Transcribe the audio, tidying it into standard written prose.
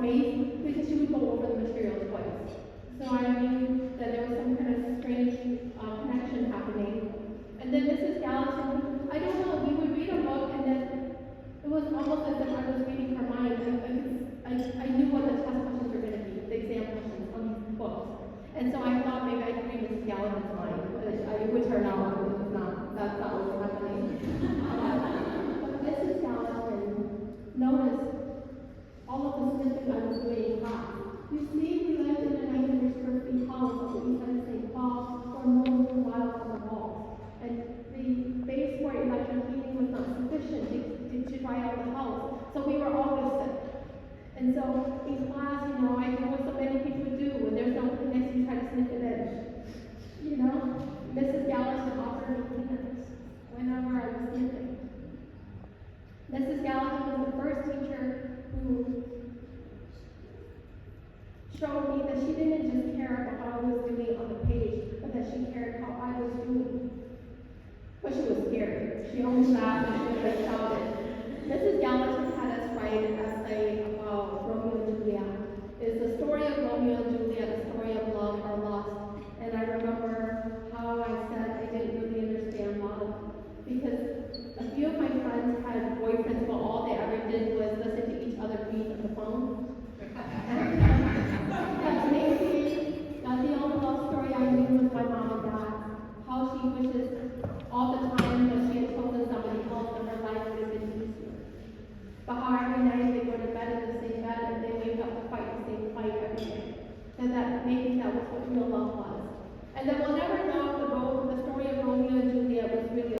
page because she would go over the material twice. So I knew that there was some kind of strange connection happening. And then Mrs. Gallatin, I don't know, we would read a book and then it was almost as if I was reading her mind. I knew what the test questions were going to be, the exam questions on these books. And so I thought maybe I could read Mrs. Gallatin's mind, but it would turn out it was not. That's not what was happening. But Mrs. Gallatin noticed all of the snipping I was doing in class. You see, we lived in a 900 square feet house on the east side of St. Paul, or more than wild on the walls. And the base for electric heating was not sufficient to dry out the house. So we were always sick. And so in class, I do what so many people do. When there's something next, you try to sniff it in. Mrs. Gallatin offered me peanuts whenever I was sniffing. Mrs. Gallatin was the first teacher who showed me that she didn't just care about how I was doing on the page, but that she cared how I was doing. But she was scared. She always laughed and she was shouted. Mrs. Gallatin had us write an essay about Romeo and Juliet. It's the story of Romeo and Juliet, a story of love or lust. And I remember how I said I didn't really understand love because a few of my friends had boyfriends, but all they ever did was listen to each other breathe on the phone. That's maybe not the only love story I knew with my mom and dad. How she wishes all the time that she had chosen somebody else and her life would have been easier. But how every night they go to bed in the same bed and they wake up to fight the same fight every day. And that maybe that was what real love was. And then we'll never know if the story of Romeo and Juliet was really